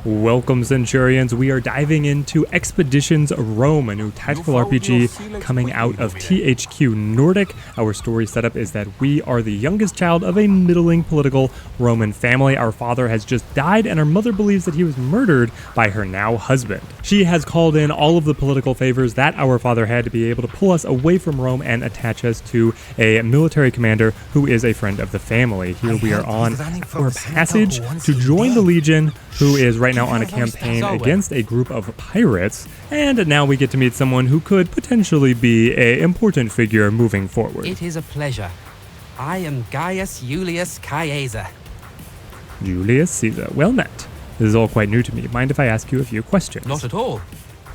Welcome, Centurions. We are diving into Expeditions Rome, a new tactical RPG coming out of THQ Nordic. Our story setup is that we are the youngest child of a middling political Roman family. Our father has just died, and our mother believes that he was murdered by her now husband. She has called in all of the political favors that our father had to be able to pull us away from Rome and attach us to a military commander who is a friend of the family. Here we are on our passage to join the Legion, who is right now on a campaign against a group of pirates, and now we get to meet someone who could potentially be an important figure moving forward. It is a pleasure. I am Gaius Julius Caesar. Julius Caesar. Well met. This is all quite new to me. Mind if I ask you a few questions? Not at all.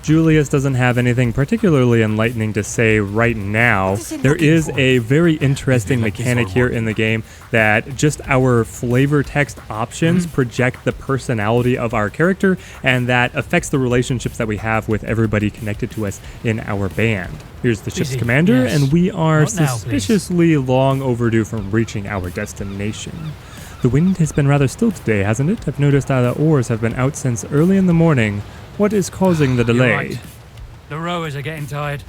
Julius doesn't have anything particularly enlightening to say right now. There is a very interesting mechanic here in the game that just our flavor text options project the personality of our character, and that affects the relationships that we have with everybody connected to us in our band. Here's the ship's commander, and we are suspiciously long overdue from reaching our destination. The wind has been rather still today, hasn't it? I've noticed that the oars have been out since early in the morning. What is causing the delay? You're right. The rowers are getting tired.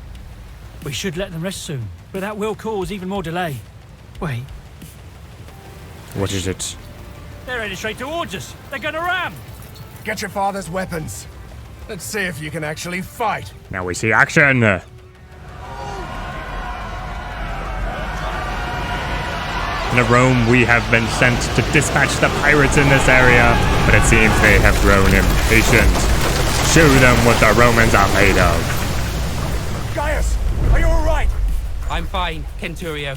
We should let them rest soon, but that will cause even more delay. Wait. What is it? They're headed straight towards us. They're gonna ram. Get your father's weapons. Let's see if you can actually fight. Now we see action! In Rome, we have been sent to dispatch the pirates in this area, but it seems they have grown impatient. Show them what the Romans are made of. Gaius, are you alright? I'm fine, Centurio.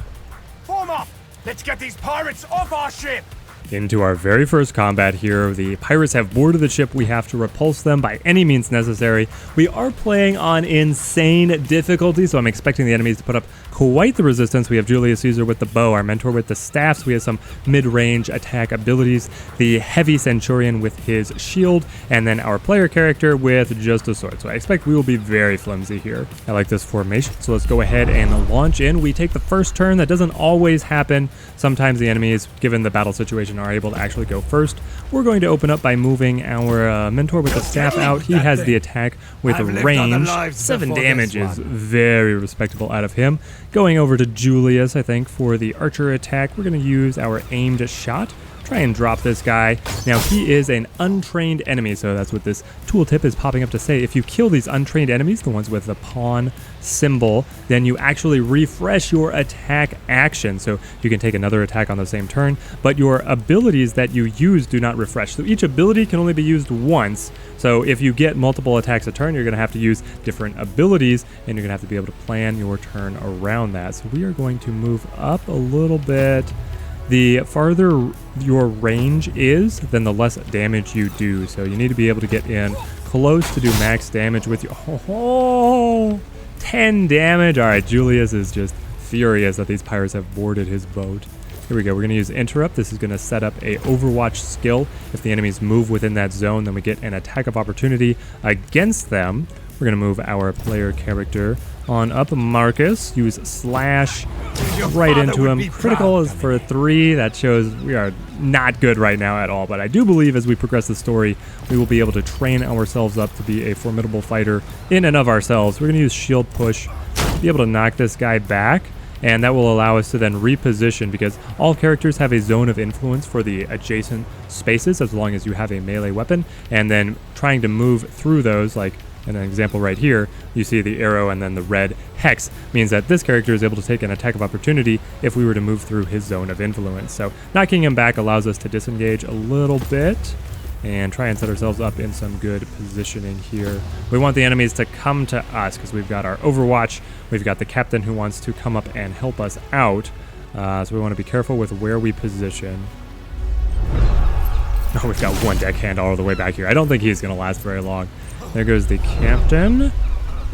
Form up! Let's get these pirates off our ship! Into our very first combat here. The pirates have boarded the ship. We have to repulse them by any means necessary. We are playing on insane difficulty, so I'm expecting the enemies to put up quite the resistance. We have Julius Caesar with the bow, our mentor with the staffs. We have some mid-range attack abilities, the heavy centurion with his shield, and then our player character with just a sword. So I expect we will be very flimsy here. I like this formation, so let's go ahead and launch in. We take the first turn. That doesn't always happen. Sometimes the enemies, given the battle situation, are able to actually go first. We're going to open up by moving our mentor with the staff out. He has the attack with range. 7 damage is very respectable out of him. Going over to Julius, I think, for the archer attack. We're going to use our aimed shot. Try and drop this guy. Now, he is an untrained enemy, so that's what this tooltip is popping up to say. If you kill these untrained enemies, the ones with the pawn symbol, then you actually refresh your attack action. So you can take another attack on the same turn, but your abilities that you use do not refresh. So each ability can only be used once. So if you get multiple attacks a turn, you're going to have to use different abilities, and you're going to have to be able to plan your turn around that. So we are going to move up a little bit. The farther your range is, then the less damage you do. So you need to be able to get in close to do max damage with your... 10 damage. All right, Julius is just furious that these pirates have boarded his boat. Here we go. We're going to use interrupt. This is going to set up a Overwatch skill. If the enemies move within that zone, then we get an attack of opportunity against them. We're going to move our player character on up. Marcus, use slash right into him. Critical is for 3. That shows we are not good right now at all. But I do believe as we progress the story, we will be able to train ourselves up to be a formidable fighter in and of ourselves. We're going to use shield push to be able to knock this guy back. And that will allow us to then reposition, because all characters have a zone of influence for the adjacent spaces as long as you have a melee weapon. And then trying to move through those, like in an example right here, you see the arrow and then the red hex means that this character is able to take an attack of opportunity if we were to move through his zone of influence. So knocking him back allows us to disengage a little bit and try and set ourselves up in some good positioning here. We want the enemies to come to us because we've got our Overwatch. We've got the captain who wants to come up and help us out. So we want to be careful with where we position. Oh, we've got one deckhand all the way back here. I don't think he's going to last very long. There goes the captain.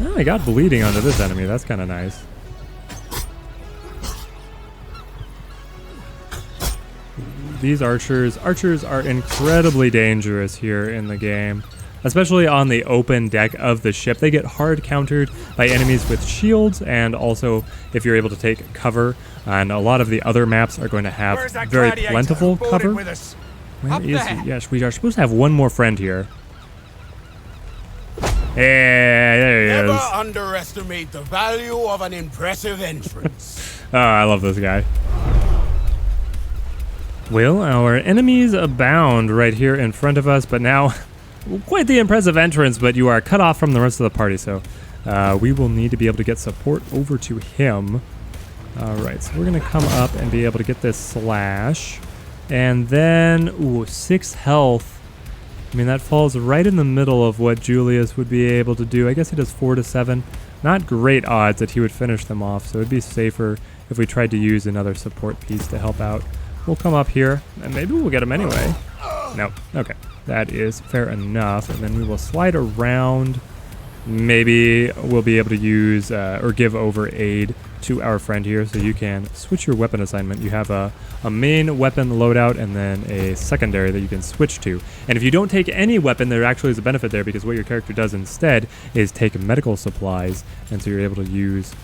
Oh, I got bleeding onto this enemy. That's kind of nice. These archers are incredibly dangerous here in the game, especially on the open deck of the ship. They get hard countered by enemies with shields, and also if you're able to take cover, and a lot of the other maps are going to have very plentiful cover. Where Up is there. he? Yes, we are supposed to have one more friend here. Yeah, there he Never is. underestimate the value of an impressive entrance. Oh, I love this guy. Well, our enemies abound right here in front of us, but now quite the impressive entrance, but you are cut off from the rest of the party, so we will need to be able to get support over to him. Alright, so we're going to come up and be able to get this slash. And then, ooh, 6 health. I mean, that falls right in the middle of what Julius would be able to do. I guess he does 4 to 7. Not great odds that he would finish them off, so it'd be safer if we tried to use another support piece to help out. We'll come up here, and maybe we'll get him anyway. No, okay. That is fair enough. And then we will slide around. Maybe we'll be able to use or give over aid to our friend here, so you can switch your weapon assignment. You have a main weapon loadout and then a secondary that you can switch to. And if you don't take any weapon, there actually is a benefit there, because what your character does instead is take medical supplies, and so you're able to use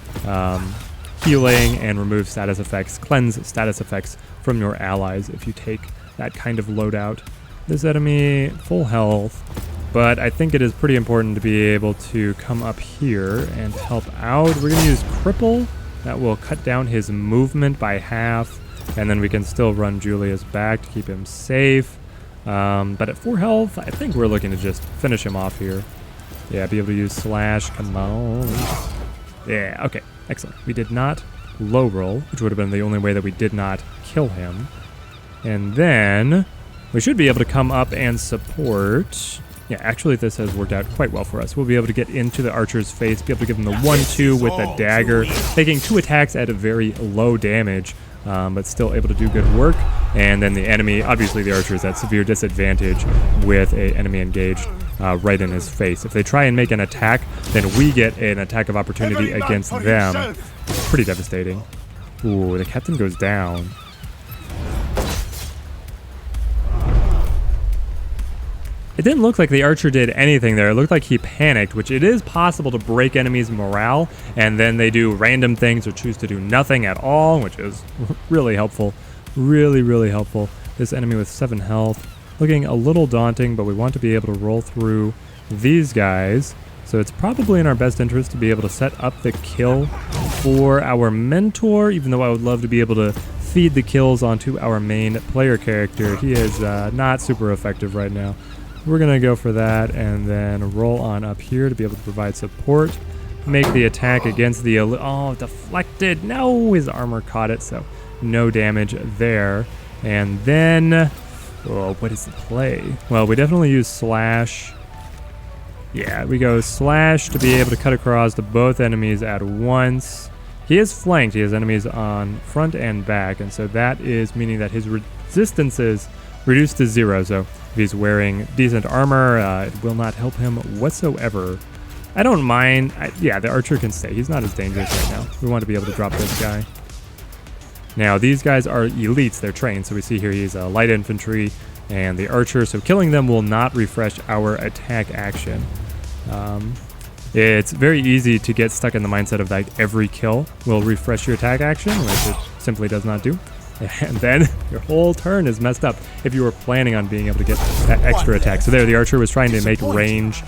healing and remove status effects, cleanse status effects from your allies if you take that kind of loadout. This enemy, full health. But I think it is pretty important to be able to come up here and help out. We're going to use Cripple. That will cut down his movement by half. And then we can still run Julius back to keep him safe. But at 4 health, I think we're looking to just finish him off here. Yeah, be able to use slash. Come on. Yeah, okay. Excellent. We did not low roll, which would have been the only way that we did not kill him. And then we should be able to come up and support. Yeah, actually this has worked out quite well for us. We'll be able to get into the archer's face, be able to give him the 1-2 with a dagger, taking 2 attacks at a very low damage, but still able to do good work. And then the enemy, obviously the archer is at severe disadvantage with an enemy engaged right in his face. If they try and make an attack, then we get an attack of opportunity against them. Pretty devastating. Ooh, the captain goes down. It didn't look like the archer did anything there. It looked like he panicked, which it is possible to break enemies' morale, and then they do random things or choose to do nothing at all, which is really helpful. Really, really helpful. This enemy with 7 health, looking a little daunting, but we want to be able to roll through these guys. So it's probably in our best interest to be able to set up the kill for our mentor, even though I would love to be able to feed the kills onto our main player character. He is not super effective right now. We're going to go for that and then roll on up here to be able to provide support. Make the attack against the... Oh, deflected. No, his armor caught it, so no damage there. And then... Oh, what is the play? Well, we definitely use slash. Yeah, we go slash to be able to cut across to both enemies at once. He is flanked. He has enemies on front and back, and so that is meaning that his resistance is reduced to 0. So if he's wearing decent armor, it will not help him whatsoever. I don't mind. Yeah, the archer can stay. He's not as dangerous right now. We want to be able to drop this guy. Now, these guys are elites. They're trained. So we see here he's a light infantry and the archer. So killing them will not refresh our attack action. It's very easy to get stuck in the mindset of like every kill will refresh your attack action, which it simply does not do. And then your whole turn is messed up if you were planning on being able to get that extra attack. So there, the archer was trying to make range,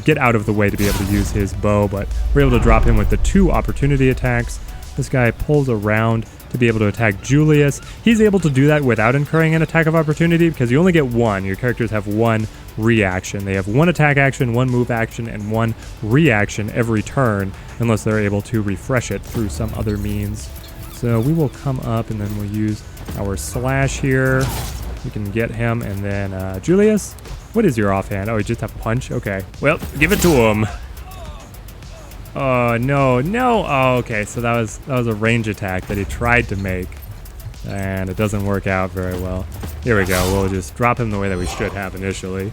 get out of the way to be able to use his bow, but we're able to drop him with the 2 opportunity attacks. This guy pulls around to be able to attack Julius. He's able to do that without incurring an attack of opportunity because you only get 1. Your characters have 1 reaction. They have 1 attack action, 1 move action, and 1 reaction every turn unless they're able to refresh it through some other means. So we will come up and then we'll use our slash here. We can get him and then Julius, what is your offhand? Oh, you just have punch? Okay. Well, give it to him. Oh, no. Oh, okay. So that was a range attack that he tried to make. And it doesn't work out very well. Here we go. We'll just drop him the way that we should have initially.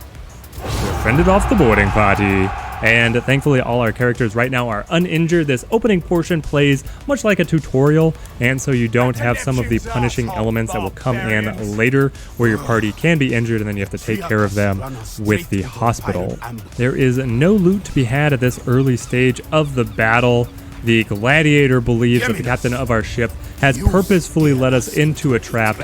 We're fended off the boarding party. And thankfully all our characters right now are uninjured. This opening portion plays much like a tutorial, and so you don't have some of the punishing elements that will come in later where your party can be injured and then you have to take care of them with the hospital. There is no loot to be had at this early stage of the battle. The gladiator believes that the captain of our ship has purposefully led us into a trap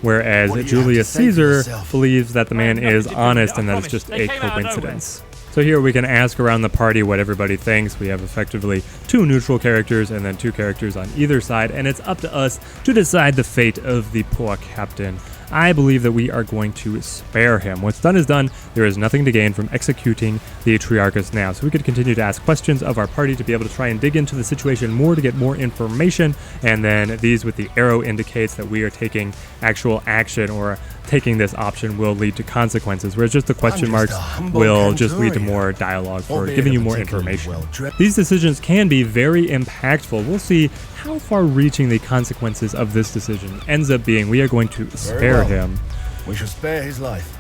whereas What do you have Julius to say for Caesar yourself? believes that the man nothing is to do with honest it, I and that it's promise. just They a came out of coincidence. So here we can ask around the party what everybody thinks. We have effectively 2 neutral characters and then 2 characters on either side, and it's up to us to decide the fate of the poor captain. I believe that we are going to spare him. What's done is done. There is nothing to gain from executing the Triarchus now. So we could continue to ask questions of our party to be able to try and dig into the situation more to get more information. And then these with the arrow indicates that we are taking actual action, or taking this option will lead to consequences, whereas just the question marks will just lead to more dialogue for giving you more information. These decisions can be very impactful. We'll see how far-reaching the consequences of this decision ends up being. We are going to spare him. We shall spare his life.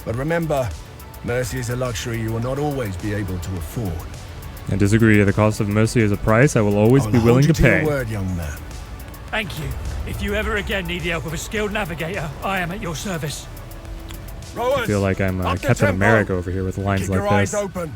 But remember, mercy is a luxury you will not always be able to afford. I disagree. The cost of mercy is a price I will always be willing to Your pay. word, young man. Thank you. If you ever again need the help of a skilled navigator, I am at your service. I feel like I'm Captain America over here with lines Keep like your eyes this. open.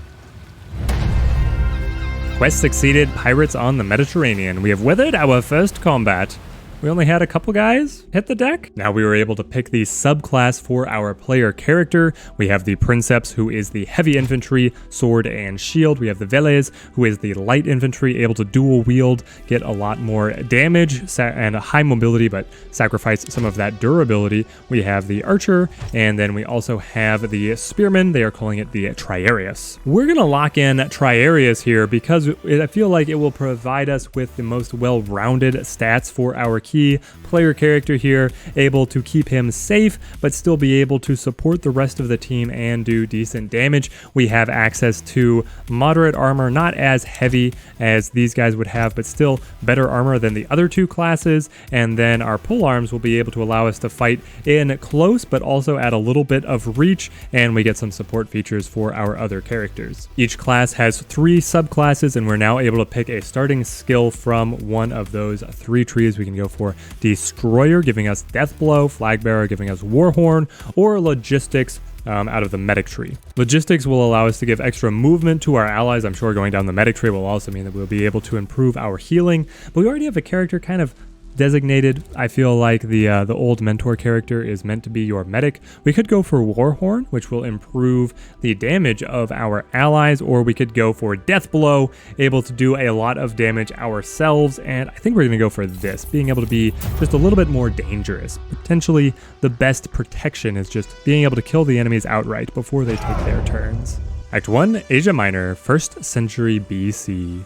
Quest succeeded. Pirates on the Mediterranean. We have weathered our first combat. We only had a couple guys hit the deck. Now we were able to pick the subclass for our player character. We have the Princeps, who is the heavy infantry, sword and shield. We have the Veles, who is the light infantry, able to dual wield, get a lot more damage and a high mobility, but sacrifice some of that durability. We have the Archer, and then we also have the Spearman. They are calling it the Triarius. We're gonna lock in Triarius here because I feel like it will provide us with the most well-rounded stats for our key player character here, able to keep him safe but still be able to support the rest of the team and do decent damage. We have access to moderate armor, not as heavy as these guys would have, but still better armor than the other 2 classes, and then our pole arms will be able to allow us to fight in close but also at a little bit of reach, and we get some support features for our other characters. Each class has 3 subclasses, and we're now able to pick a starting skill from one of those 3 trees. We can go for Destroyer, giving us Death Blow, Flag Bearer, giving us Warhorn, or Logistics out of the medic tree. Logistics will allow us to give extra movement to our allies. I'm sure going down the medic tree will also mean that we'll be able to improve our healing, but we already have a character kind of designated. I feel like the old mentor character is meant to be your medic. We could go for Warhorn, which will improve the damage of our allies, or we could go for Death Blow, able to do a lot of damage ourselves, and I think we're going to go for this, being able to be just a little bit more dangerous. Potentially the best protection is just being able to kill the enemies outright before they take their turns. Act 1, Asia Minor, 1st century BC.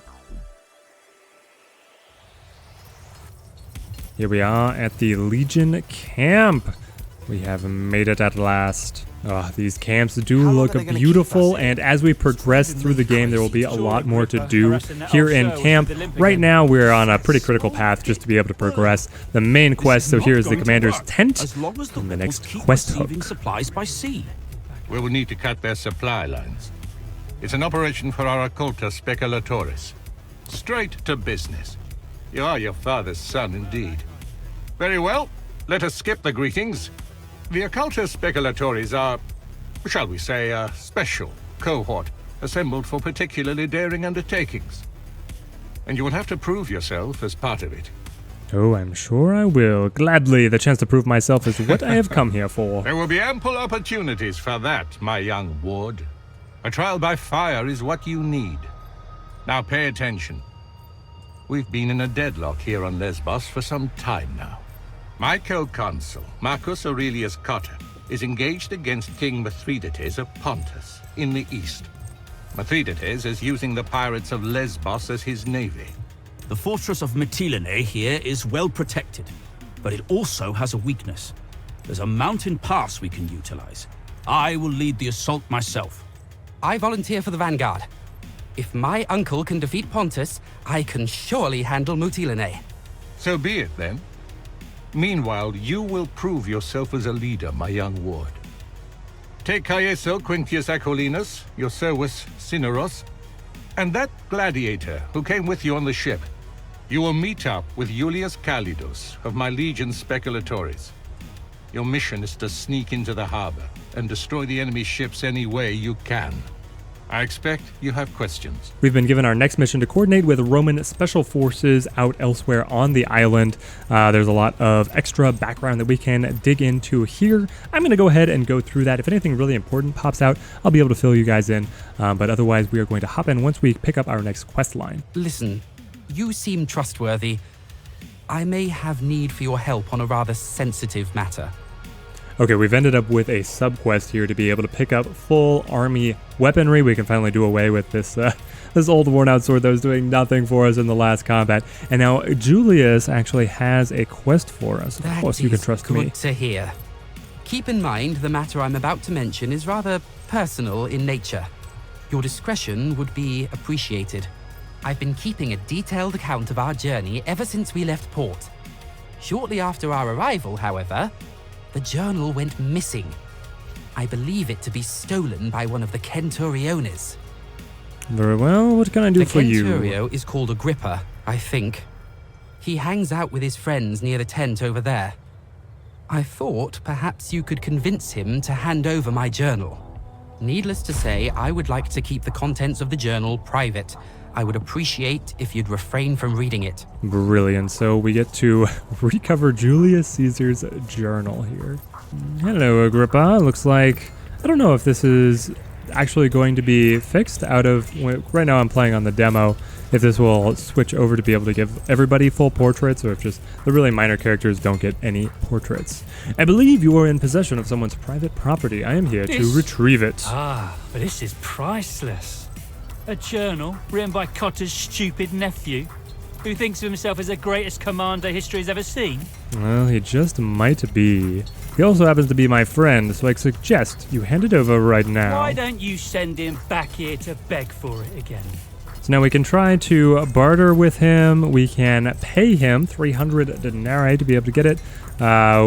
Here we are at the Legion camp. We have made it at last. Oh, these camps do look beautiful, and as we progress through the game, there will be a lot more to do here in camp. Right now, we're on a pretty critical path just to be able to progress the main quest. So here's the commander's tent and the next quest hook. Supplies by sea. We will need to cut their supply lines. It's an operation for our occulta speculatoris. Straight to business. You are your father's son indeed. Very well, let us skip the greetings. The occulta speculatories are, shall we say, a special cohort assembled for particularly daring undertakings. And you will have to prove yourself as part of it. Oh, I'm sure I will. Gladly, the chance to prove myself is what I have come here for. There will be ample opportunities for that, my young ward. A trial by fire is what you need. Now pay attention. We've been in a deadlock here on Lesbos for some time now. My co-consul, Marcus Aurelius Cotta, is engaged against King Mithridates of Pontus in the east. Mithridates is using the pirates of Lesbos as his navy. The fortress of Mytilene here is well protected, but it also has a weakness. There's a mountain pass we can utilize. I will lead the assault myself. I volunteer for the vanguard. If my uncle can defeat Pontus, I can surely handle Mytilene. So be it then. Meanwhile, you will prove yourself as a leader, my young ward. Take Caeso Quintius Acollinus, your Servus Cineros, and that gladiator who came with you on the ship. You will meet up with Julius Calidus of my legion speculatories. Your mission is to sneak into the harbor and destroy the enemy ships any way you can. I expect you have questions. We've been given our next mission to coordinate with Roman special forces out elsewhere on the island. There's a lot of extra background that we can dig into here. I'm going to go ahead and go through that. If anything really important pops out, I'll be able to fill you guys in. But otherwise, we are going to hop in once we pick up our next quest line. Listen, you seem trustworthy. I may have need for your help on a rather sensitive matter. Okay, we've ended up with a sub-quest here to be able to pick up full army weaponry. We can finally do away with this this old worn-out sword that was doing nothing for us in the last combat. And now Julius actually has a quest for us. Of course, you can trust me. Good to hear. Keep in mind the matter I'm about to mention is rather personal in nature. Your discretion would be appreciated. I've been keeping a detailed account of our journey ever since we left port. Shortly after our arrival, however, the journal went missing. I believe it to be stolen by one of the Centuriones. Very well, what can I do for you? The Centurio is called Agrippa, I think. He hangs out with his friends near the tent over there. I thought perhaps you could convince him to hand over my journal. Needless to say, I would like to keep the contents of the journal private. I would appreciate if you'd refrain from reading it. Brilliant. So we get to recover Julius Caesar's journal here. Hello, Agrippa. Looks like, I don't know if this is actually going to be fixed out of, right now I'm playing on the demo, if this will switch over to be able to give everybody full portraits, or if just the really minor characters don't get any portraits. I believe you are in possession of someone's private property. I am here to retrieve it. Ah, but this is priceless. A journal written by Cotter's stupid nephew, who thinks of himself as the greatest commander history has ever seen. Well, he just might be. He also happens to be my friend, so I suggest you hand it over right now. Why don't you send him back here to beg for it again? So now we can try to barter with him. We can pay him 300 denarii to be able to get it.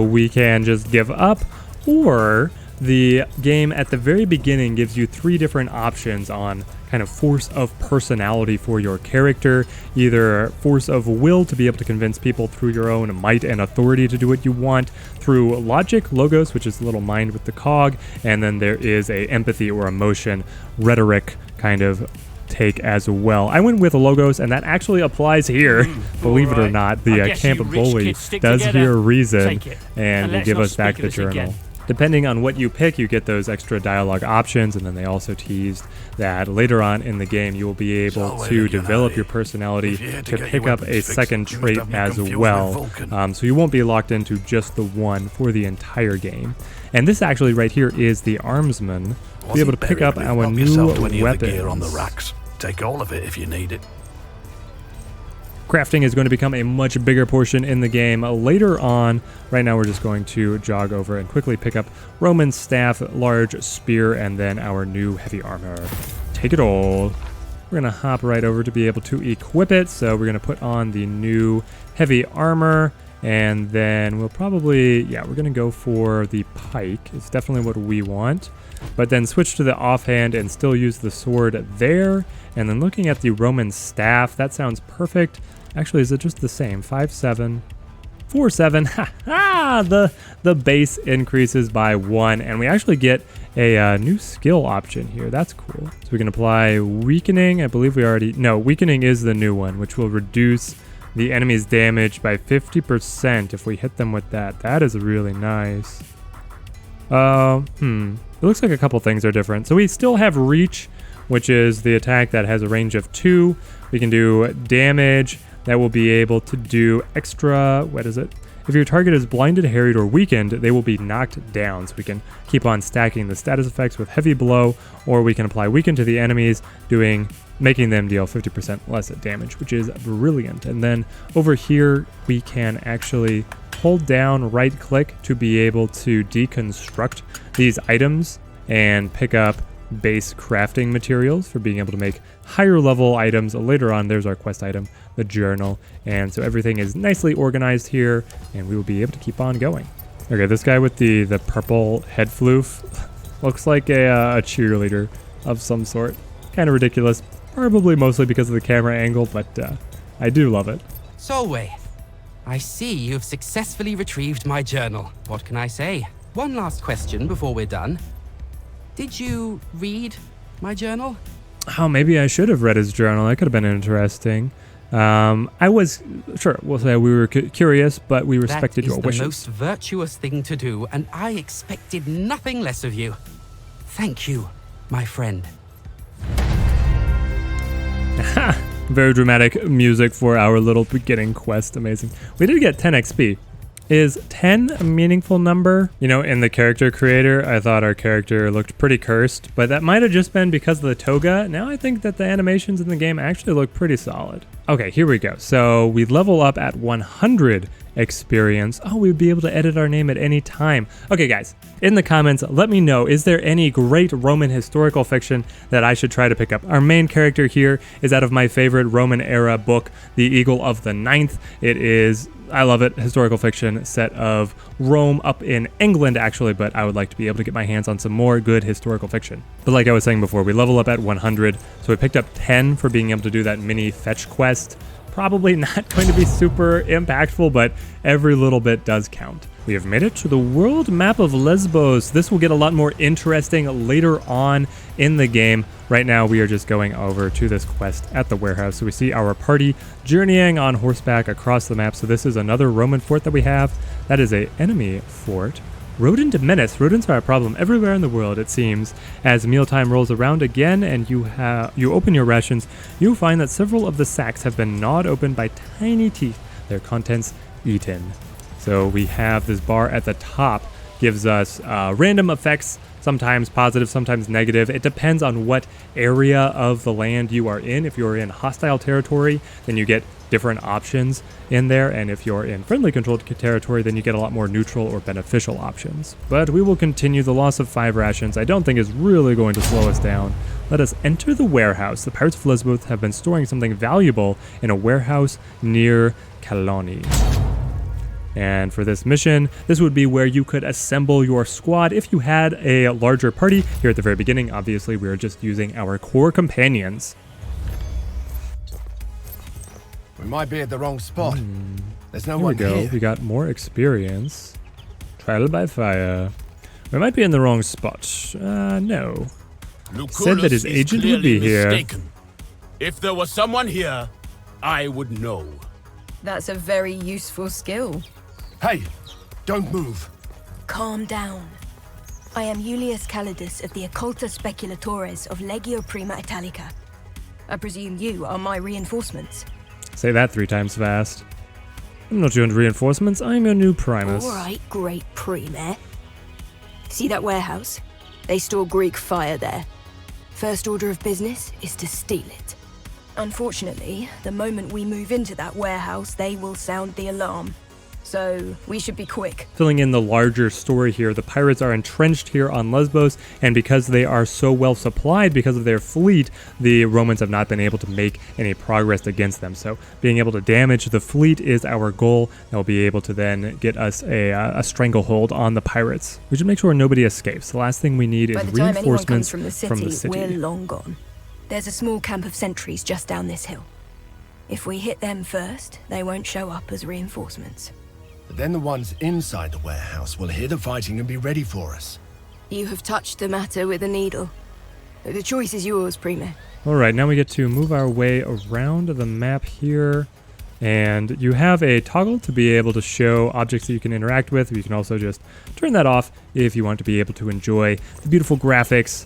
We can just give up, or the game at the very beginning gives you 3 different options on kind of force of personality for your character. Either force of will to be able to convince people through your own might and authority to do what you want, through logic, logos, which is the little mind with the cog, and then there is a empathy or emotion, rhetoric kind of take as well. I went with logos, and that actually applies here. Believe it or not, the Camp Bully does hear reason and will give us back the journal. Depending on what you pick, you get those extra dialogue options, and then they also teased that later on in the game you will be able to develop your personality to pick up a second trait as well. So you won't be locked into just the one for the entire game. And this actually right here is the armsman. Be able to pick up our new weapons. Take all of it if you need it. Crafting is going to become a much bigger portion in the game later on. Right now we're just going to jog over and quickly pick up Roman staff, large spear, and then our new heavy armor. Take it all. We're going to hop right over to be able to equip it. So we're going to put on the new heavy armor, and then we'll probably, we're going to go for the pike. It's definitely what we want. But then switch to the offhand and still use the sword there. And then looking at the Roman staff, that sounds perfect. Actually, is it just the same? 5-7, 4-7. Ha ha! The base increases by 1, and we actually get a new skill option here. That's cool. So we can apply weakening. I believe we already... No, weakening is the new one, which will reduce the enemy's damage by 50% if we hit them with that. That is really nice. It looks like a couple things are different. So we still have reach, which is the attack that has a range of 2. We can do damage. That will be able to do extra, what is it? If your target is blinded, harried, or weakened, they will be knocked down. So we can keep on stacking the status effects with heavy blow, or we can apply weaken to the enemies, making them deal 50% less damage, which is brilliant. And then over here, we can actually hold down right click to be able to deconstruct these items and pick up base crafting materials for being able to make higher level items. Later on, there's our quest item, the journal. And so everything is nicely organized here, and we will be able to keep on going. Okay, this guy with the purple head floof looks like a cheerleader of some sort. Kind of ridiculous, probably mostly because of the camera angle, but I do love it. Solway, I see you've successfully retrieved my journal. What can I say? One last question before we're done. Did you read my journal? Oh, maybe I should have read his journal. That could have been interesting. I was, sure, we'll say we were curious, but we respected your wishes. That is the most virtuous thing to do, and I expected nothing less of you. Thank you, my friend. Very dramatic music for our little beginning quest. Amazing. We did get 10 XP. Is 10 a meaningful number? You know, in the character creator, I thought our character looked pretty cursed, but that might have just been because of the toga. Now I think that the animations in the game actually look pretty solid. Okay, here we go. So we level up at 100 experience. Oh, we'd be able to edit our name at any time. Okay, guys, in the comments, let me know, is there any great Roman historical fiction that I should try to pick up? Our main character here is out of my favorite Roman era book, The Eagle of the Ninth. It is, I love it, historical fiction set of Rome up in England, actually, but I would like to be able to get my hands on some more good historical fiction. But like I was saying before, we level up at 100, so we picked up 10 for being able to do that mini fetch quest. Probably not going to be super impactful, but every little bit does count. We have made it to the world map of Lesbos. This will get a lot more interesting later on in the game. Right now, we are just going over to this quest at the warehouse. So we see our party journeying on horseback across the map. So this is another Roman fort that we have. That is an enemy fort. Rodent menace. Rodents are a problem everywhere in the world, it seems. As mealtime rolls around again and you open your rations, you find that several of the sacks have been gnawed open by tiny teeth, their contents eaten. So we have this bar at the top, gives us random effects, sometimes positive, sometimes negative. It depends on what area of the land you are in. If you're in hostile territory, then you get different options in there, and if you're in friendly controlled territory, then you get a lot more neutral or beneficial options. But we will continue. The loss of 5 rations I don't think is really going to slow us down. Let us enter the warehouse. The Pirates of Lesbos have been storing something valuable in a warehouse near Caloni. And for this mission, this would be where you could assemble your squad if you had a larger party. Here at the very beginning, obviously, we are just using our core companions. We might be at the wrong spot. There's no Here one we go. here. We got more experience. Trial by fire. We might be in the wrong spot. No. Said that his agent would be here. Mistaken. If there was someone here, I would know. That's a very useful skill. Hey, don't move. Calm down. I am Julius Caesar of the Occulta Speculatores of Legio Prima Italica. I presume you are my reinforcements. Say that 3 times fast. I'm not your reinforcements, I'm your new Primus. All right, great Prime. See that warehouse? They store Greek fire there. First order of business is to steal it. Unfortunately, the moment we move into that warehouse, they will sound the alarm. So, we should be quick. Filling in the larger story here, the pirates are entrenched here on Lesbos, and because they are so well supplied because of their fleet, the Romans have not been able to make any progress against them. So being able to damage the fleet is our goal. They'll be able to then get us a stranglehold on the pirates. We should make sure nobody escapes. The last thing we need is By the time anyone reinforcements comes from the city, we're long gone. There's a small camp of sentries just down this hill. If we hit them first, they won't show up as reinforcements. But then the ones inside the warehouse will hear the fighting and be ready for us. You have touched the matter with a needle. The choice is yours, Prime. All right, now we get to move our way around the map here. And you have a toggle to be able to show objects that you can interact with. You can also just turn that off if you want to be able to enjoy the beautiful graphics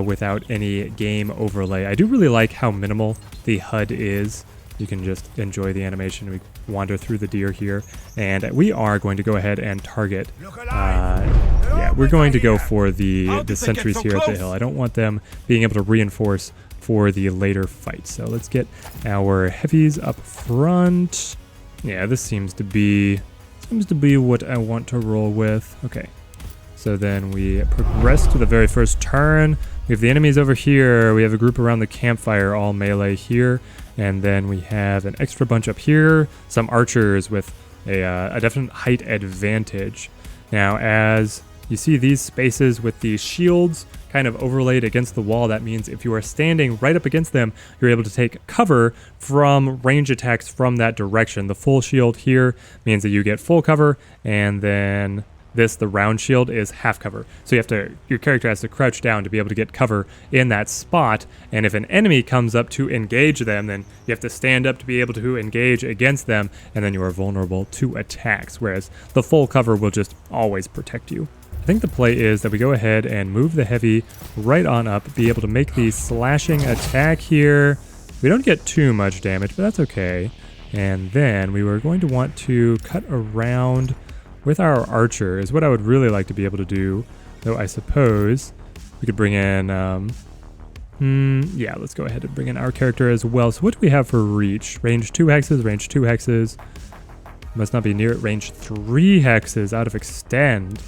without any game overlay. I do really like how minimal the HUD is. You can just enjoy the animation. We wander through the deer here, and we are going to go ahead and target. Yeah, we're going to go for the sentries here at the hill. I don't want them being able to reinforce for the later fight. So let's get our heavies up front. Yeah, this seems to be what I want to roll with. Okay. So then we progress to the very first turn. We have the enemies over here. We have a group around the campfire, all melee here. And then we have an extra bunch up here, some archers with a definite height advantage. Now, as you see these spaces with these shields kind of overlaid against the wall, that means if you are standing right up against them, you're able to take cover from range attacks from that direction. The full shield here means that you get full cover, and then the round shield is half cover. So your character has to crouch down to be able to get cover in that spot. And if an enemy comes up to engage them, then you have to stand up to be able to engage against them, and then you are vulnerable to attacks, whereas the full cover will just always protect you. I think the play is that we go ahead and move the heavy right on up, be able to make the slashing attack here. We don't get too much damage, but that's okay. And then we were going to want to cut around with our archer is what I would really like to be able to do. Though I suppose we could bring in, yeah, let's go ahead and bring in our character as well. So what do we have for reach? Range 2 hexes, range 2 hexes. Must not be near it. Range 3 hexes out of extend.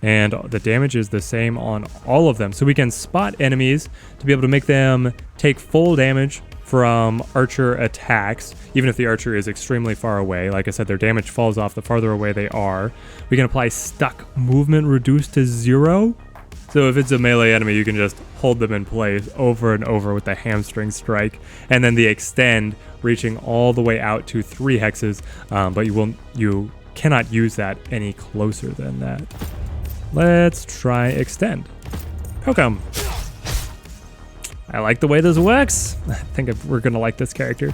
And the damage is the same on all of them. So we can spot enemies to be able to make them take full damage from archer attacks, even if the archer is extremely far away. Like I said, their damage falls off the farther away they are. We can apply stuck movement reduced to 0. So if it's a melee enemy, you can just hold them in place over and over with the hamstring strike. And then the extend reaching all the way out to 3 hexes, but you cannot use that any closer than that. Let's try extend. Poke 'em. I like the way this works. I think we're gonna like this character.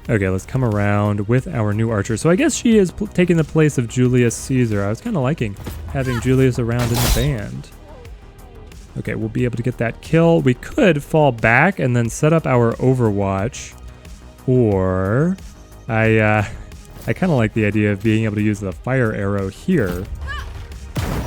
Okay, let's come around with our new archer. So I guess she is taking the place of Julius Caesar. I was kind of liking having Julius around in the band. Okay, we'll be able to get that kill. We could fall back and then set up our Overwatch. Or I kind of like the idea of being able to use the fire arrow here.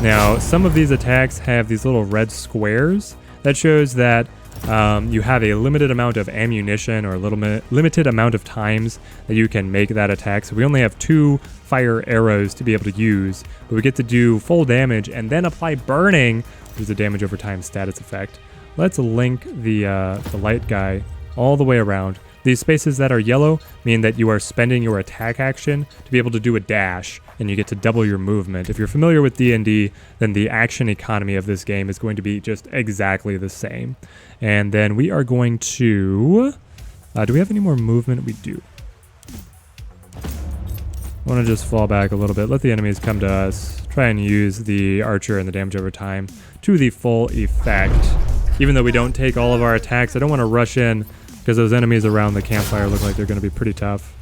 Now, some of these attacks have these little red squares. That shows that you have a limited amount of ammunition or a limited amount of times that you can make that attack. So we only have 2 fire arrows to be able to use, but we get to do full damage and then apply burning, which is a damage over time status effect. Let's link the light guy all the way around. These spaces that are yellow mean that you are spending your attack action to be able to do a dash, and you get to double your movement. If you're familiar with D&D, then the action economy of this game is going to be just exactly the same. And then we are going to... do we have any more movement? We do. I want to just fall back a little bit, let the enemies come to us, try and use the archer and the damage over time to the full effect. Even though we don't take all of our attacks, I don't want to rush in, because those enemies around the campfire look like they're going to be pretty tough.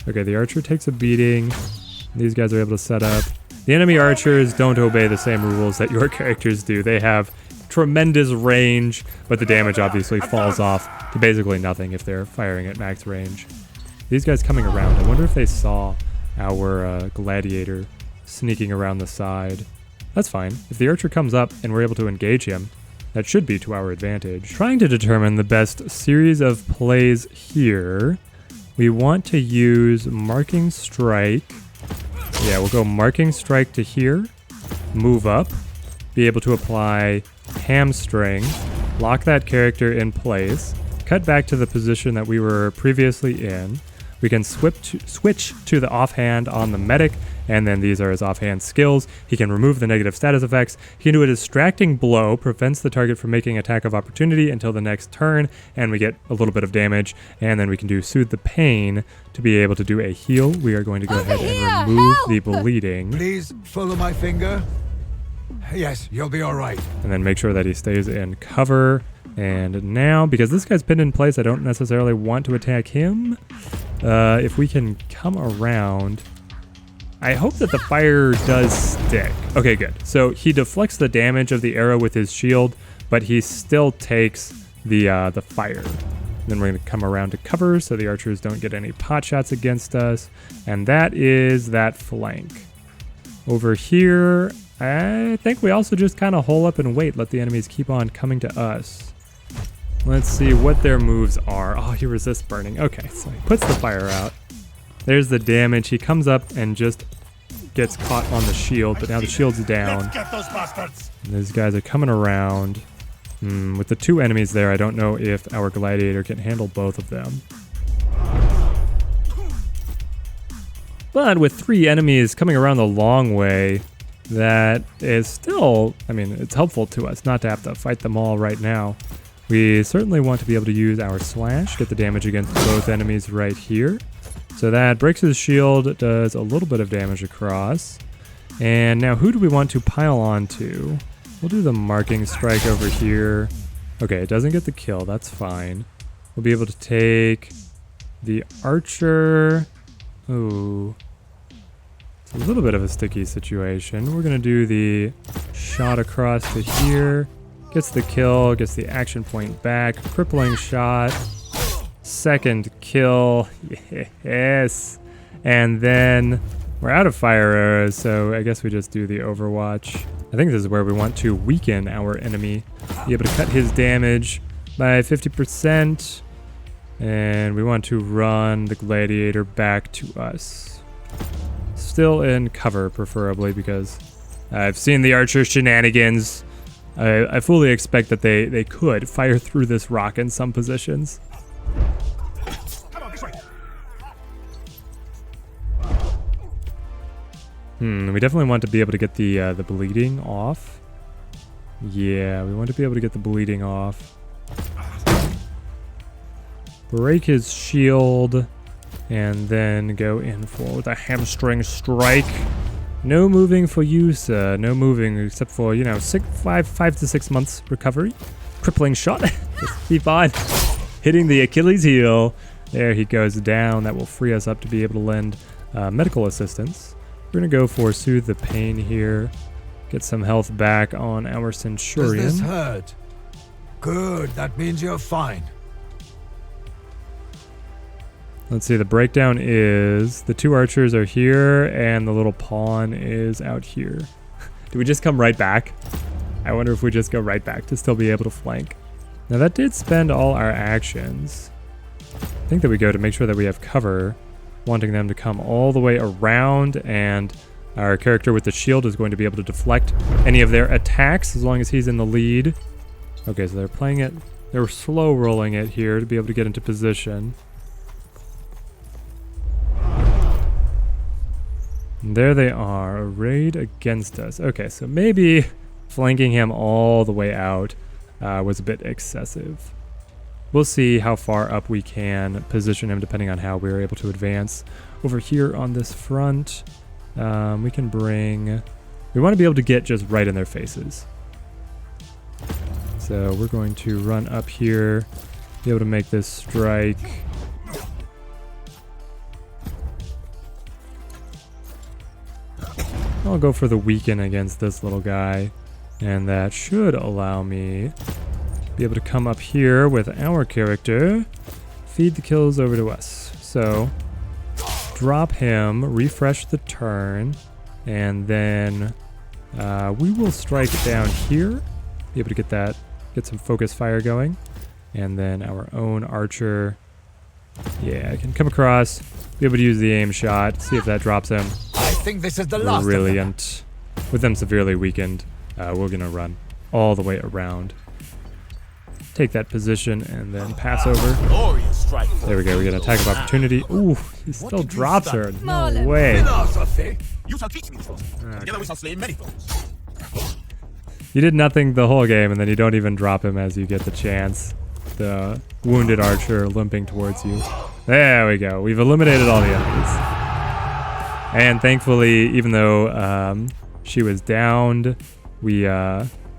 Okay, the archer takes a beating. These guys are able to set up. The enemy archers don't obey the same rules that your characters do. They have tremendous range, but the damage obviously falls off to basically nothing if they're firing at max range. These guys coming around, I wonder if they saw our gladiator sneaking around the side. That's fine. If the archer comes up and we're able to engage him, that should be to our advantage. Trying to determine the best series of plays here, we want to use marking strike. Yeah, we'll go marking strike to here, move up, be able to apply hamstring, lock that character in place, cut back to the position that we were previously in. We can switch to the offhand on the medic, and then these are his offhand skills. He can remove the negative status effects. He can do a distracting blow, prevents the target from making attack of opportunity until the next turn, and we get a little bit of damage. And then we can do soothe the pain to be able to do a heal. We are going to go ahead and remove the bleeding. Please follow my finger. Yes, you'll be all right. And then make sure that he stays in cover. And now, because this guy's pinned in place, I don't necessarily want to attack him. If we can come around, I hope that the fire does stick. Okay, good. So he deflects the damage of the arrow with his shield, but he still takes the fire. Then we're going to come around to cover so the archers don't get any pot shots against us. And that is that flank. Over here, I think we also just kind of hole up and wait, let the enemies keep on coming to us. Let's see what their moves are. Oh, he resists burning. Okay, so he puts the fire out. There's the damage. He comes up and just gets caught on the shield, but now the shield's down. Let's get those bastards. And these guys are coming around. With the 2 enemies there, I don't know if our gladiator can handle both of them. But with 3 enemies coming around the long way, that is still, I mean, it's helpful to us not to have to fight them all right now. We certainly want to be able to use our slash, get the damage against both enemies right here. So that breaks his shield, does a little bit of damage across. And now who do we want to pile on to? We'll do the marking strike over here. Okay, it doesn't get the kill, that's fine. We'll be able to take the archer. Ooh. It's a little bit of a sticky situation. We're gonna do the shot across to here. Gets the kill, gets the action point back. Crippling shot. Second kill. Yes. And then we're out of fire arrows, so I guess we just do the Overwatch. I think this is where we want to weaken our enemy. Be able to cut his damage by 50%. And we want to run the gladiator back to us. Still in cover, preferably, because I've seen the archer shenanigans. I fully expect that they could fire through this rock in some positions. We definitely want to be able to get the bleeding off. Yeah, we want to be able to get the bleeding off. Break his shield, and then go in for the hamstring strike. No moving for you, sir. No moving, except for, you know, 5 to 6 months recovery. Crippling shot. Just keep on hitting the Achilles heel. There he goes down. That will free us up to be able to lend medical assistance. We're going to go for Soothe the Pain here. Get some health back on our Centurion. Does this hurt? Good, that means you're fine. Let's see, the breakdown is the 2 archers are here and the little pawn is out here. Do we just come right back? I wonder if we just go right back to still be able to flank. Now that did spend all our actions. I think that we go to make sure that we have cover, wanting them to come all the way around, and our character with the shield is going to be able to deflect any of their attacks as long as he's in the lead. Okay, so they're playing it, they're slow rolling it here to be able to get into position. And there they are, arrayed against us. Okay, so maybe flanking him all the way out was a bit excessive. We'll see how far up we can position him depending on how we're able to advance. Over here on this front, we can bring... We want to be able to get just right in their faces. So we're going to run up here, be able to make this strike. I'll go for the weaken against this little guy, and that should allow me to be able to come up here with our character, feed the kills over to us. So drop him, refresh the turn, and then we will strike down here, be able to get some focus fire going, and then our own archer, yeah, can come across, be able to use the aim shot, see if that drops him. I think this is the last. Brilliant. With them severely weakened, we're gonna run all the way around. Take that position and then pass over. There we go. We get an attack of opportunity. Ooh, he still drops her. No way. You shall teach me this. Together we shall slay many foes. You did nothing the whole game, and then you don't even drop him as you get the chance. The wounded archer limping towards you. There we go. We've eliminated all the enemies. And thankfully, even though she was downed, we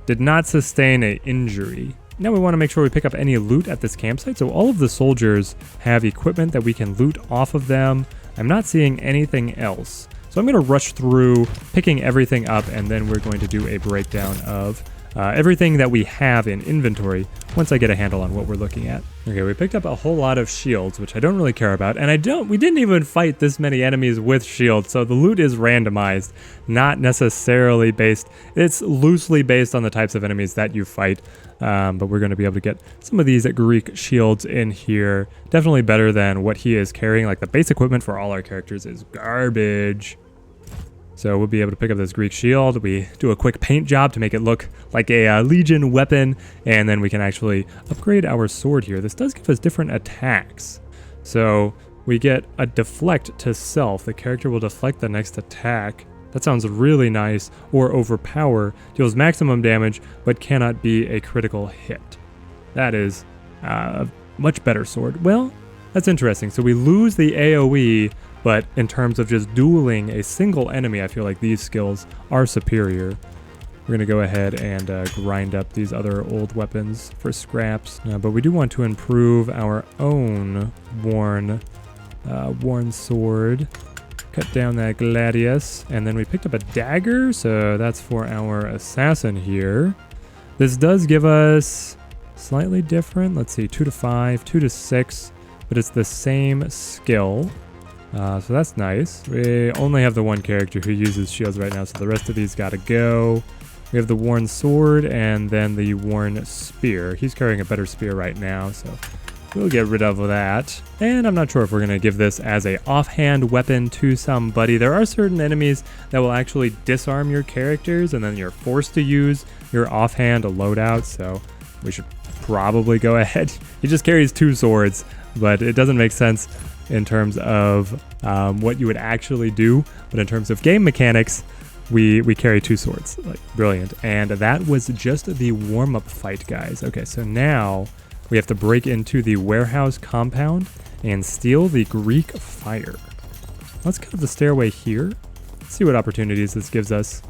did not sustain an injury. Now we want to make sure we pick up any loot at this campsite. So all of the soldiers have equipment that we can loot off of them. I'm not seeing anything else. So I'm going to rush through picking everything up, and then we're going to do a breakdown of everything that we have in inventory once I get a handle on what we're looking at. Okay, we picked up a whole lot of shields, which I don't really care about, and we didn't even fight this many enemies with shields, so the loot is randomized, not necessarily based. It's loosely based on the types of enemies that you fight, but we're going to be able to get some of these Greek shields in here. Definitely better than what he is carrying. Like, the base equipment for all our characters is garbage. So we'll be able to pick up this Greek shield. We do a quick paint job to make it look like a Legion weapon, and then we can actually upgrade our sword here. This does give us different attacks. So we get a deflect to self. The character will deflect the next attack. That sounds really nice. Or overpower. Deals maximum damage, but cannot be a critical hit. That is a much better sword. Well, That's interesting. So we lose the AoE, but in terms of just dueling a single enemy, I feel like these skills are superior. We're going to go ahead and grind up these other old weapons for scraps. But we do want to improve our own worn sword. Cut down that gladius. And then we picked up a dagger, so that's for our assassin here. This does give us slightly different. Let's see, 2 to 5, 2 to 6, but it's the same skill. So that's nice. We only have the one character who uses shields right now, so the rest of these gotta go. We have the worn sword and then the worn spear. He's carrying a better spear right now, so we'll get rid of that. And I'm not sure if we're gonna give this as a offhand weapon to somebody. There are certain enemies that will actually disarm your characters and then you're forced to use your offhand loadout, so we should probably go ahead. He just carries 2 swords, but it doesn't make sense in terms of what you would actually do. But in terms of game mechanics, we carry 2 swords. Like, brilliant. And that was just the warm-up fight, guys. Okay, so now we have to break into the warehouse compound and steal the Greek fire. Let's cut the stairway here. Let's see what opportunities this gives us.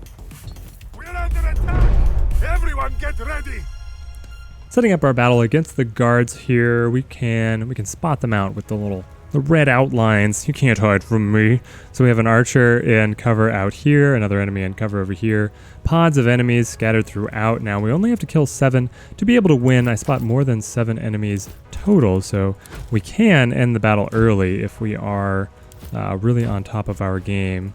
We're under attack! Everyone get ready! Setting up our battle against the guards here, we can spot them out with the red outlines. You can't hide from me. So we have an archer in cover out here, another enemy in cover over here. Pods of enemies scattered throughout. Now we only have to kill 7 to be able to win. I spot more than 7 enemies total, so we can end the battle early if we are really on top of our game.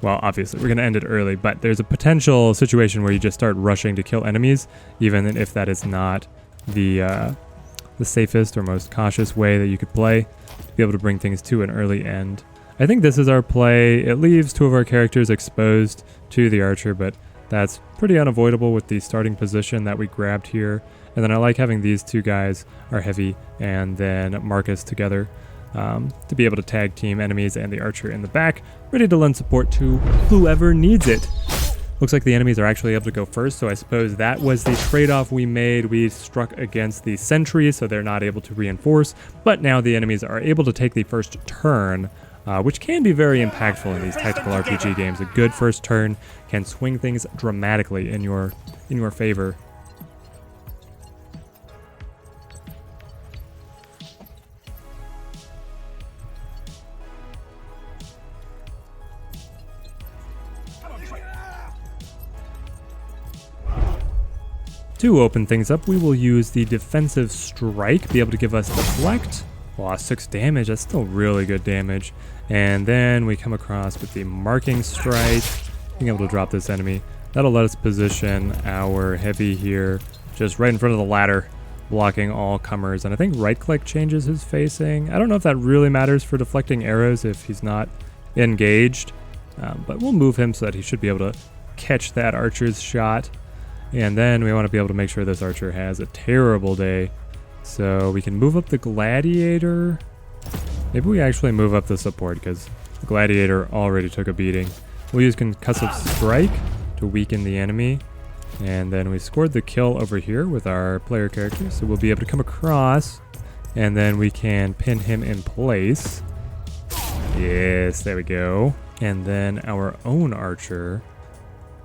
Well, obviously, we're going to end it early, but there's a potential situation where you just start rushing to kill enemies, even if that is not the safest or most cautious way that you could play to be able to bring things to an early end. I think this is our play. It leaves 2 of our characters exposed to the archer, but that's pretty unavoidable with the starting position that we grabbed here. And then I like having these 2 guys, our heavy and then Marcus together, to be able to tag team enemies and the archer in the back, ready to lend support to whoever needs it. Looks like the enemies are actually able to go first, so I suppose that was the trade-off we made. We struck against the Sentries, so they're not able to reinforce, but now the enemies are able to take the first turn, which can be very impactful in these tactical RPG games. A good first turn can swing things dramatically in your favor. To open things up, we will use the defensive strike, be able to give us deflect. Wow, 6 damage, that's still really good damage. And then we come across with the marking strike, being able to drop this enemy. That'll let us position our heavy here, just right in front of the ladder, blocking all comers. And I think right click changes his facing. I don't know if that really matters for deflecting arrows if he's not engaged, but we'll move him so that he should be able to catch that archer's shot. And then we want to be able to make sure this archer has a terrible day. So we can move up the gladiator. Maybe we actually move up the support because the gladiator already took a beating. We'll use concussive strike to weaken the enemy. And then we scored the kill over here with our player character. So we'll be able to come across and then we can pin him in place. Yes, there we go. And then our own archer,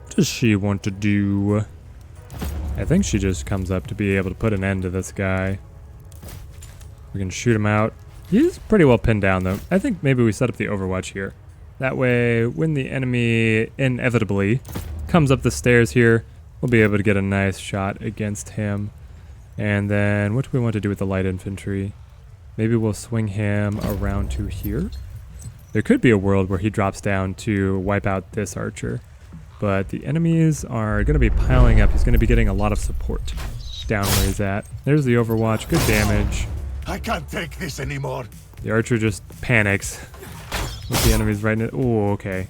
what does she want to do? I think she just comes up to be able to put an end to this guy. We can shoot him out. He's pretty well pinned down though. I think maybe we set up the overwatch here. That way, when the enemy inevitably comes up the stairs here, we'll be able to get a nice shot against him. And then what do we want to do with the light infantry? Maybe we'll swing him around to here. There could be a world where he drops down to wipe out this archer. But the enemies are going to be piling up. He's going to be getting a lot of support down where he's at. There's the overwatch. Good damage. I can't take this anymore. The archer just panics with the enemies right in it. Oh, okay.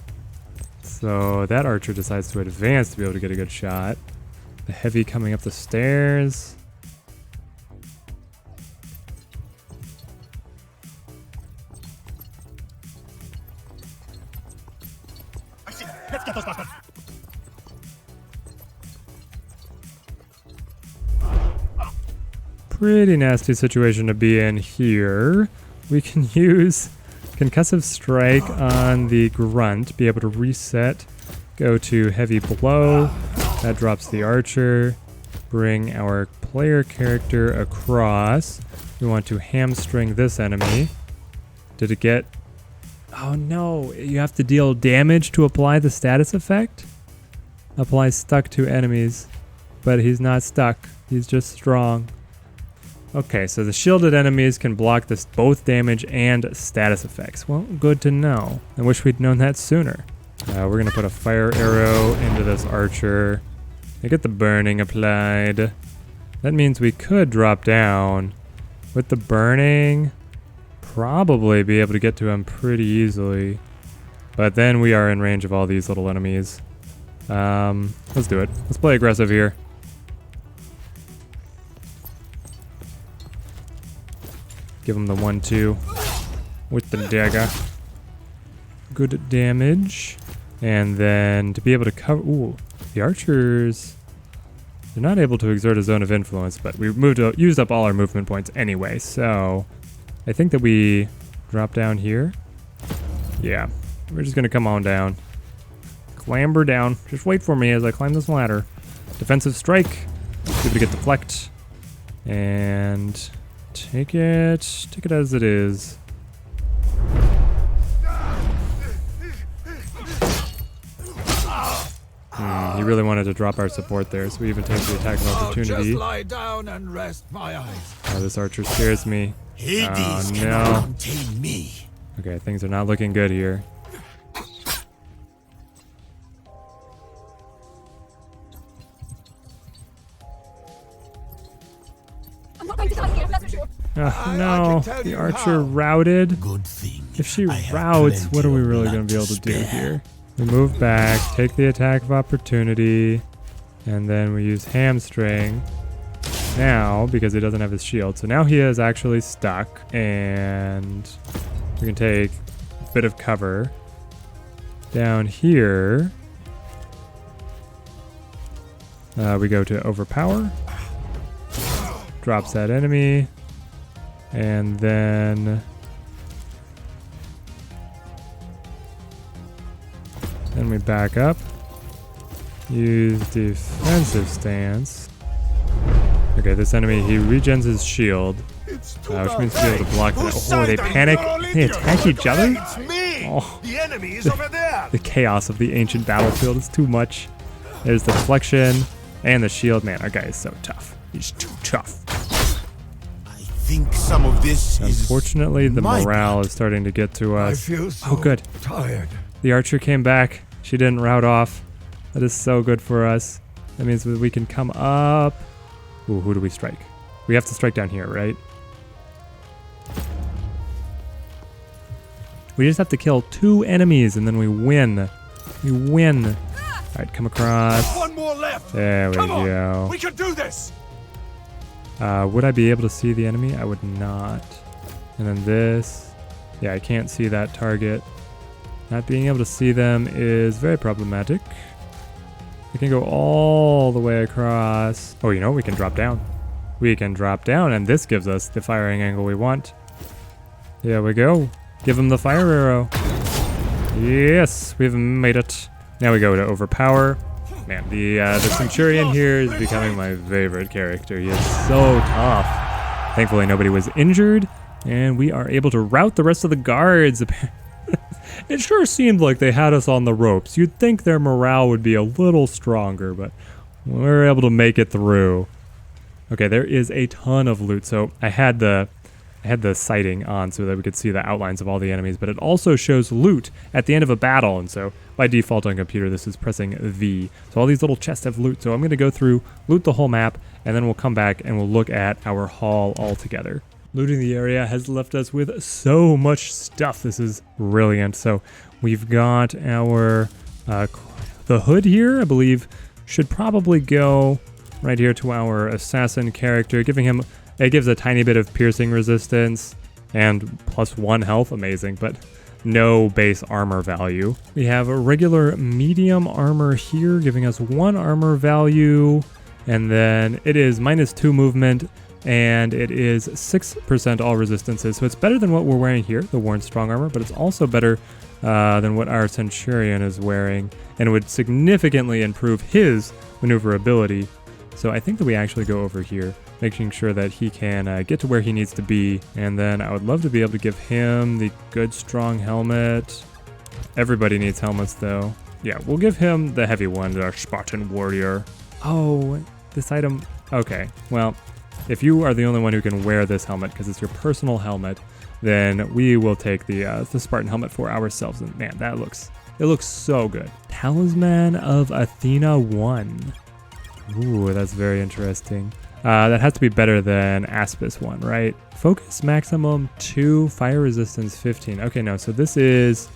So that archer decides to advance to be able to get a good shot. The heavy coming up the stairs. Let's get those bastards. pretty nasty situation to be in here. We can use Concussive Strike on the Grunt, be able to reset, go to Heavy Blow. That drops the Archer. Bring our player character across. We want to hamstring this enemy. Did it get... Oh no, you have to deal damage to apply the status effect? Apply stuck to enemies. But he's not stuck, he's just strong. Okay, so the shielded enemies can block this both damage and status effects. Well, good to know. I wish we'd known that sooner. We're gonna put a fire arrow into this archer. I get the burning applied. That means we could drop down. With the burning, probably be able to get to him pretty easily. But then we are in range of all these little enemies. Let's do it. Let's play aggressive here. Give him the 1-2 with the dagger. Good damage. And then to be able to cover... Ooh, the archers... They're not able to exert a zone of influence, but we used up all our movement points anyway, so... I think that we drop down here. Yeah, we're just gonna come on down. Clamber down. Just wait for me as I climb this ladder. Defensive strike. See if we get deflect. And... Take it as it is. He really wanted to drop our support there, so we even take the attack of opportunity. Just lie down and rest my eyes. Oh, this archer scares me. Hades no. cannot contain me. Okay, things are not looking good here. No, the archer routed. Good thing. If she routs, what are we really going to be able to do here? We move back, take the attack of opportunity, and then we use hamstring. Now, because he doesn't have his shield, so now he is actually stuck, and we can take a bit of cover. Down here, we go to overpower. Drops that enemy. And then we back up. Use defensive stance. Okay, this enemy, he regens his shield. Which means to be able to block that. Oh, they panic. They attack each other? Oh, the enemy is over there. The chaos of the ancient battlefield is too much. There's the deflection and the shield. Man, our guy is so tough. He's too tough. I think some of this Unfortunately, the morale is starting to get to us. I feel so oh, good. Tired. The archer came back. She didn't rout off. That is so good for us. That means we can come up. Ooh, who do we strike? We have to strike down here, right? We just have to kill 2 enemies and then we win. We win. All right, come across. One more left. There we Come on. go. We can do this. Would I be able to see the enemy? I would not. And then this. Yeah, I can't see that target. Not being able to see them is very problematic. We can go all the way across. Oh, you know, we can drop down. We can drop down, and this gives us the firing angle we want. There we go. Give him the fire arrow. Yes, we've made it. Now we go to overpower. Man, the Centurion here is becoming my favorite character. He is so tough. Thankfully, nobody was injured, and we are able to rout the rest of the guards. It sure seemed like they had us on the ropes. You'd think their morale would be a little stronger, but we were able to make it through. Okay, there is a ton of loot. So I had the sighting on so that we could see the outlines of all the enemies, but it also shows loot at the end of a battle, and so by default on computer this is pressing V. So all these little chests have loot, so I'm going to go through, loot the whole map, and then we'll come back and we'll look at our haul all together. Looting the area has left us with so much stuff. This is brilliant. So we've got our the hood here, I believe, should probably go right here to our assassin character, giving him, it gives a tiny bit of piercing resistance and +1 health, amazing, but no base armor value. We have a regular medium armor here, giving us 1 armor value, and then it is -2 movement, and it is 6% all resistances. So it's better than what we're wearing here, the worn strong armor, but it's also better than what our Centurion is wearing, and would significantly improve his maneuverability. So I think that we actually go over here, making sure that he can get to where he needs to be. And then I would love to be able to give him the good strong helmet. Everybody needs helmets though. Yeah, we'll give him the heavy one, our Spartan warrior. Oh, this item. Okay, well, if you are the only one who can wear this helmet because it's your personal helmet, then we will take the Spartan helmet for ourselves. And man, it looks so good. Talisman of Athena 1. Ooh, that's very interesting. That has to be better than Aspis 1, right? Focus maximum 2, fire resistance 15. Okay, no, so this is...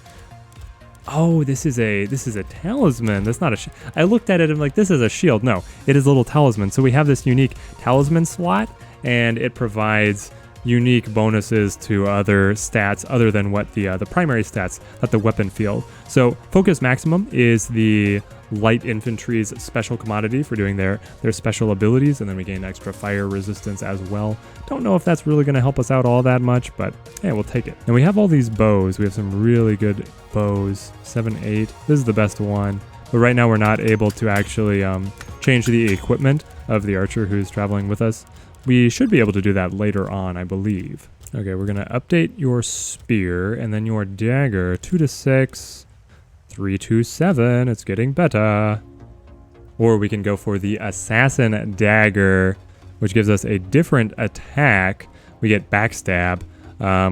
Oh, this is a talisman. That's not a I looked at it and I'm like, this is a shield. No, it is a little talisman. So we have this unique talisman slot, and it provides unique bonuses to other stats other than what the primary stats at the weapon field. So focus maximum is the light infantry's special commodity for doing their special abilities, and then we gain extra fire resistance as well. Don't know if that's really going to help us out all that much, but hey, we'll take it. And we have all these bows. We have some really good bows. 7, 8. This is the best one. But right now we're not able to actually change the equipment of the archer who's traveling with us. We should be able to do that later on, I believe. Okay, we're going to update your spear and then your dagger. 2 to 6. 3 to 7. It's getting better. Or we can go for the assassin dagger, which gives us a different attack. We get backstab,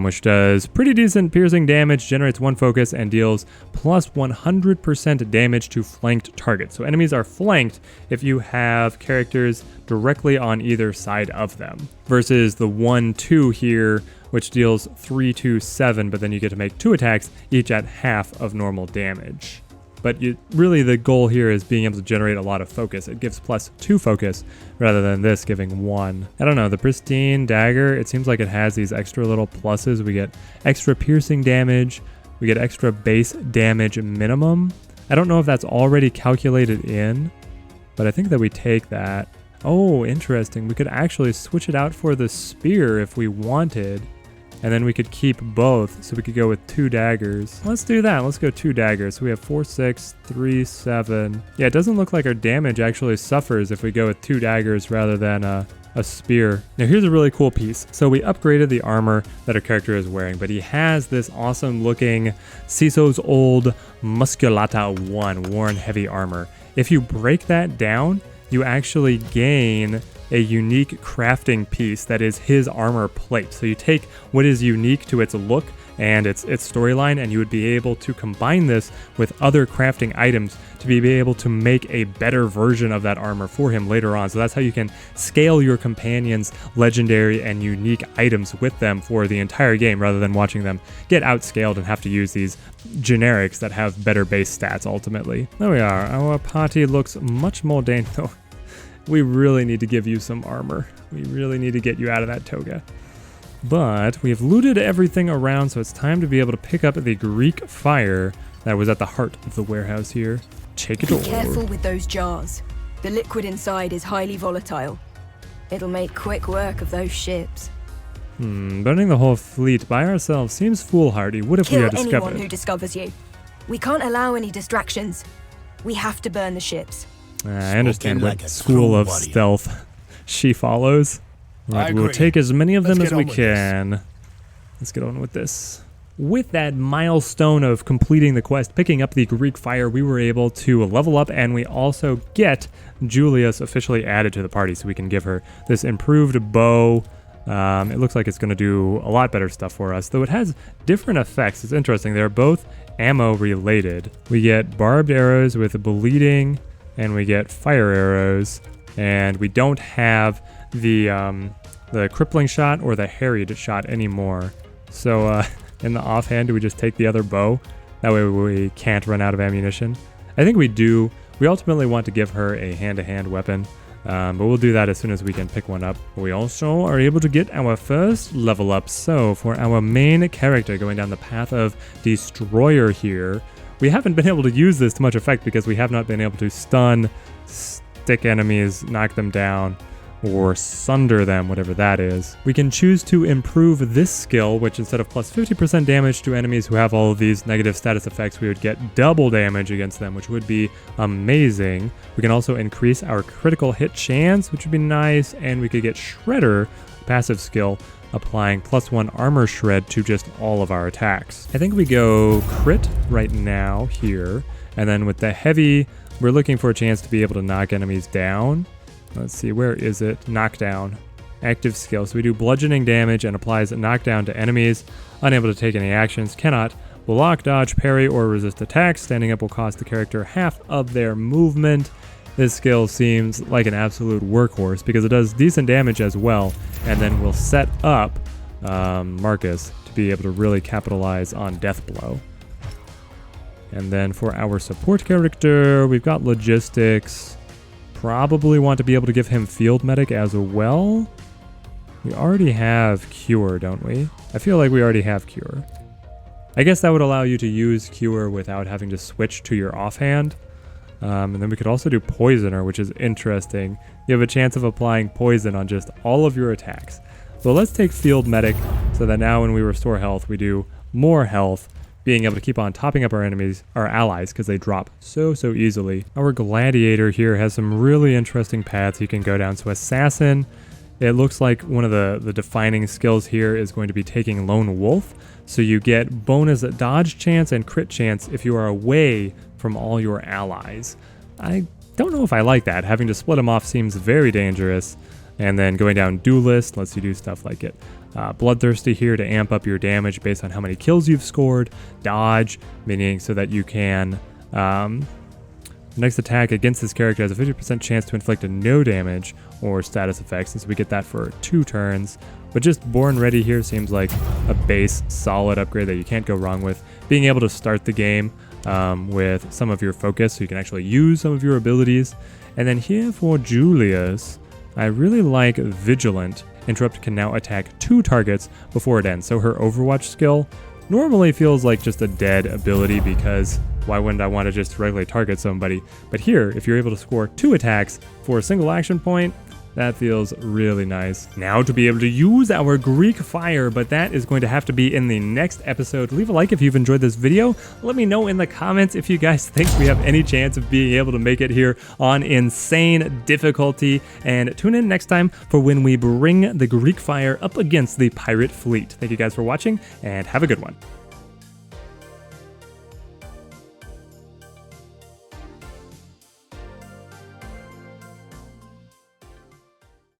which does pretty decent piercing damage, generates 1 focus, and deals plus 100% damage to flanked targets. So enemies are flanked if you have characters directly on either side of them, versus the 1-2 here, which deals 3 to 7, but then you get to make 2 attacks, each at half of normal damage. But really the goal here is being able to generate a lot of focus. It gives plus 2 focus rather than this giving 1. I don't know, the pristine dagger, it seems like it has these extra little pluses. We get extra piercing damage, we get extra base damage minimum. I don't know if that's already calculated in, but I think that we take that. Oh, interesting. We could actually switch it out for the spear if we wanted. And then we could keep both, so we could go with 2 daggers. Let's do that. Let's go 2 daggers. So we have 4, 6, 3, 7. Yeah, it doesn't look like our damage actually suffers if we go with 2 daggers rather than a spear. Now here's a really cool piece. So we upgraded the armor that our character is wearing, but he has this awesome looking Ciso's old Musculata 1 worn heavy armor. If you break that down, you actually gain a unique crafting piece that is his armor plate. So you take what is unique to its look and its storyline, and you would be able to combine this with other crafting items to be able to make a better version of that armor for him later on. So that's how you can scale your companions' legendary and unique items with them for the entire game, rather than watching them get outscaled and have to use these generics that have better base stats ultimately. There we are. Our party looks much more dangerous. We really need to give you some armor. We really need to get you out of that toga. But we have looted everything around, so it's time to be able to pick up the Greek fire that was at the heart of the warehouse here. Take it over. Be careful with those jars. The liquid inside is highly volatile. It'll make quick work of those ships. Burning the whole fleet by ourselves seems foolhardy. What if we are discovered? Kill anyone who discovers you. We can't allow any distractions. We have to burn the ships. I understand what school of stealth she follows. Right, we'll take as many of them as we can. Let's get on with this. With that milestone of completing the quest, picking up the Greek fire, we were able to level up, and we also get Julius officially added to the party, so we can give her this improved bow. It looks like it's going to do a lot better stuff for us, though it has different effects. It's interesting. They're both ammo related. We get barbed arrows with bleeding, and we get fire arrows, and we don't have the crippling shot or the harried shot anymore. So in the offhand, do we just take the other bow? That way we can't run out of ammunition. I think we do. We ultimately want to give her a hand-to-hand weapon, but we'll do that as soon as we can pick one up. We also are able to get our first level up. So for our main character going down the path of Destroyer here, we haven't been able to use this to much effect because we have not been able to stun, stick enemies, knock them down, or sunder them, whatever that is. We can choose to improve this skill, which instead of plus 50% damage to enemies who have all of these negative status effects, we would get double damage against them, which would be amazing. We can also increase our critical hit chance, which would be nice, and we could get Shredder, passive skill, applying +1 armor shred to just all of our attacks. I think we go crit right now here, and then with the heavy, we're looking for a chance to be able to knock enemies down. Let's see, where is it? Knockdown. Active skill. So we do bludgeoning damage and applies knockdown to enemies. Unable to take any actions. Cannot block, dodge, parry, or resist attacks. Standing up will cost the character half of their movement. This skill seems like an absolute workhorse because it does decent damage as well, and then will set up Marcus to be able to really capitalize on Death Blow. And then for our support character, we've got logistics. Probably want to be able to give him field medic as well. We already have cure, don't we? I feel like we already have cure. I guess that would allow you to use cure without having to switch to your offhand. And then we could also do poisoner, which is interesting. You have a chance of applying poison on just all of your attacks. So let's take field medic so that now when we restore health, we do more health, being able to keep on topping up our allies, because they drop so easily. Our gladiator here has some really interesting paths you can go down. So assassin, it looks like one of the defining skills here is going to be taking lone wolf. So you get bonus dodge chance and crit chance if you are away from all your allies. I don't know if I like that. Having to split them off seems very dangerous. And then going down duelist lets you do stuff like it. Bloodthirsty here to amp up your damage based on how many kills you've scored. Dodge, meaning so that you can... the next attack against this character has a 50% chance to inflict no damage or status effects, and so we get that for 2 turns. But just Born Ready here seems like a base solid upgrade that you can't go wrong with. Being able to start the game with some of your focus so you can actually use some of your abilities. And then here for Julius, I really like Vigilant. Interrupt can now attack 2 targets before it ends. So her Overwatch skill normally feels like just a dead ability because why wouldn't I want to just regularly target somebody? But here, if you're able to score 2 attacks for a single action point, that feels really nice. Now to be able to use our Greek fire, but that is going to have to be in the next episode. Leave a like if you've enjoyed this video. Let me know in the comments if you guys think we have any chance of being able to make it here on insane difficulty. And tune in next time for when we bring the Greek fire up against the pirate fleet. Thank you guys for watching and have a good one.